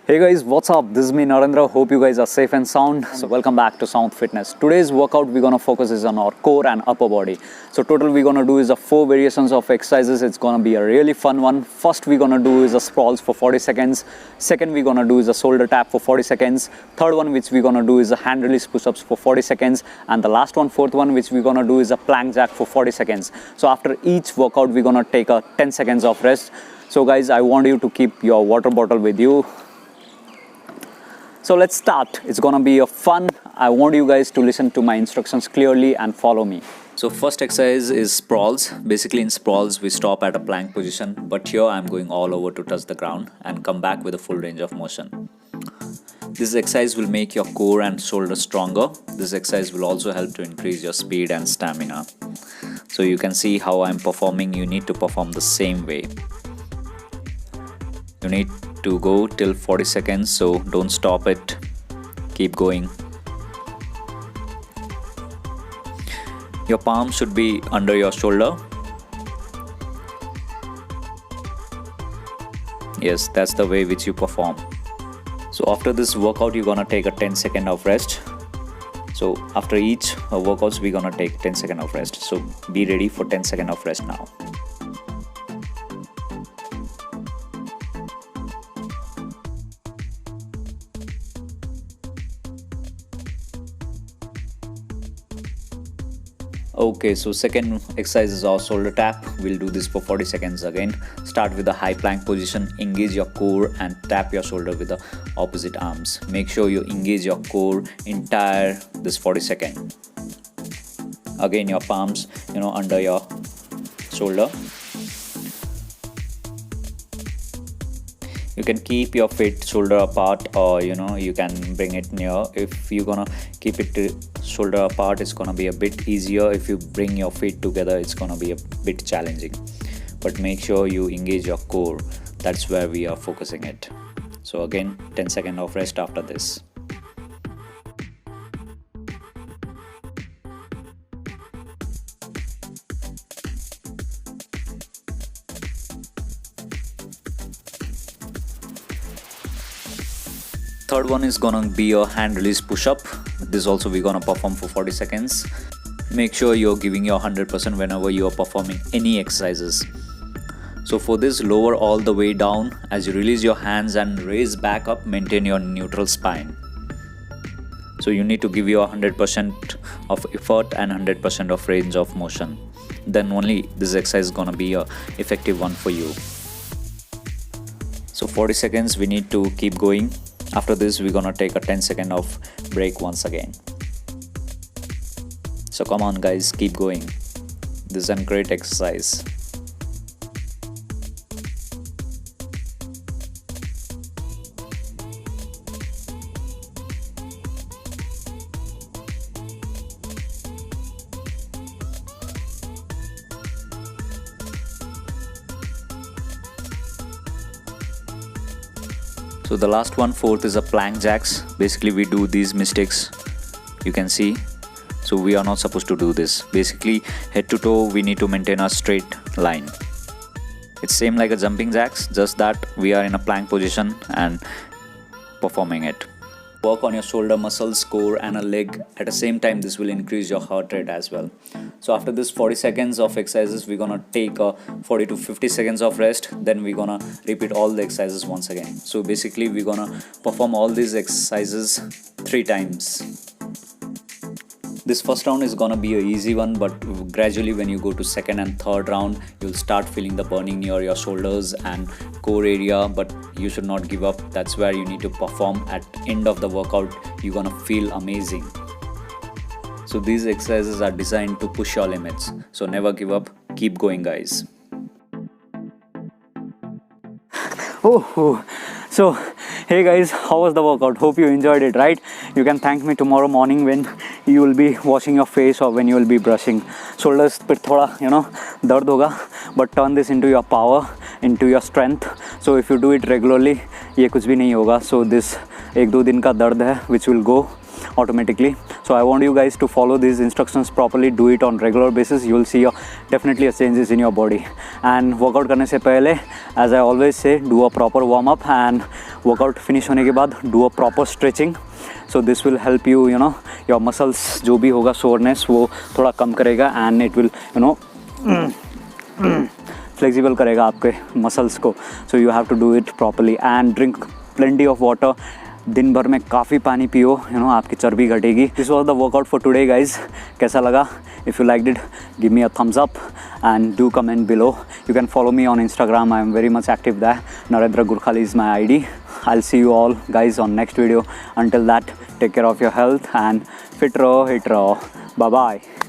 Hey guys, what's up? This is me Narendra. Hope you guys are safe and sound. So welcome back to Sound Fitness. Today's workout we're gonna focus is on our core and upper body. So total we're gonna do is a 4 variations of exercises. It's gonna be a really fun one. First we're gonna do is a sprawls for 40 seconds. Second we're gonna do is a shoulder tap for 40 seconds. Third one which we're gonna do is a hand release push-ups for 40 seconds. And the last one, fourth one, which we're gonna do is a plank jack for 40 seconds. So after each workout we're gonna take a 10 seconds of rest. So guys, I want you to keep your water bottle with you. So let's start. It's gonna be a fun. I want you guys to listen to my instructions clearly and follow me. So first exercise is sprawls. Basically in sprawls we stop at a plank position, but here I'm going all over to touch the ground and come back with a full range of motion. This exercise will make your core and shoulders stronger. This exercise will also help to increase your speed and stamina. So you can see how I'm performing. You need to perform the same way. You need to go till 40 seconds, so don't stop it. Keep going. Your palm should be under your shoulder. Yes, that's the way which you perform. So after this workout you're gonna take a 10-second of rest. So after each workouts we're gonna take 10-second of rest. So be ready for 10-second of rest now. Okay, so second exercise is our shoulder tap. We'll do this for 40 seconds again. Start with the high plank position, engage your core and tap your shoulder with the opposite arms. Make sure you engage your core entire this 40 seconds. Again your palms, under your shoulder. You can keep your feet shoulder apart, or you can bring it near. If you're gonna keep it shoulder apart, it's gonna be a bit easier. If you bring your feet together, it's gonna be a bit challenging. But make sure you engage your core. That's where we are focusing it. So again, 10 seconds of rest after this. Third one is gonna be your hand release push-up. This also we're gonna perform for 40 seconds. Make sure you're giving your 100% whenever you are performing any exercises. So for this, lower all the way down. As you release your hands and raise back up, maintain your neutral spine. So you need to give your 100% of effort and 100% of range of motion. Then only this exercise is gonna be a effective one for you. So 40 seconds we need to keep going. After this we're gonna take a 10-second of break once again. So come on guys, keep going. This is a great exercise. So the last one, fourth, is a plank jacks. Basically we do these mistakes, you can see. So we are not supposed to do this. Basically head to toe we need to maintain a straight line. It's same like a jumping jacks, just that we are in a plank position and performing it. Work on your shoulder muscles, core and a leg. At the same time this will increase your heart rate as well. So after this 40 seconds of exercises we're gonna take a 40 to 50 seconds of rest. Then we're gonna repeat all the exercises once again. So basically we're gonna perform all these exercises 3 times. This first round is gonna be an easy one, but gradually when you go to second and third round you'll start feeling the burning near your shoulders and core area, but you should not give up. That's where you need to perform. At end of the workout you're gonna feel amazing. So these exercises are designed to push your limits. So never give up, keep going guys. So hey guys, how was the workout? Hope you enjoyed it, right? You can thank me tomorrow morning when you will be washing your face or when you will be brushing. Shoulders पे थोड़ा दर्द होगा, but turn this into your power, into your strength. So if you do it regularly, ये कुछ भी नहीं होगा. So this 1-2 दिन का दर्द है which will go automatically. So I want you guys to follow these instructions properly, do it on regular basis. You will see definitely a changes in your body. And workout करने से पहले, as I always say, do a proper warm up, and workout finish होने के बाद do a proper stretching. So this will help you, you know, your muscles जो भी होगा soreness वो थोड़ा कम करेगा and it will, you know, flexible करेगा आपके मसल्स को. So you have to do it properly and drink plenty of water. दिन भर में काफ़ी पानी पियो, यू नो, आपकी चर्बी घटेगी. This was the workout for today guys. कैसा लगा? If you like it, give me a thumbs up and do comment below. You can follow me on Instagram. I am very much active there. Narendra Gurkhali is my ID. I'll see you all guys on next video. Until that, take care of your health and fit raho, hit raho. Bye bye.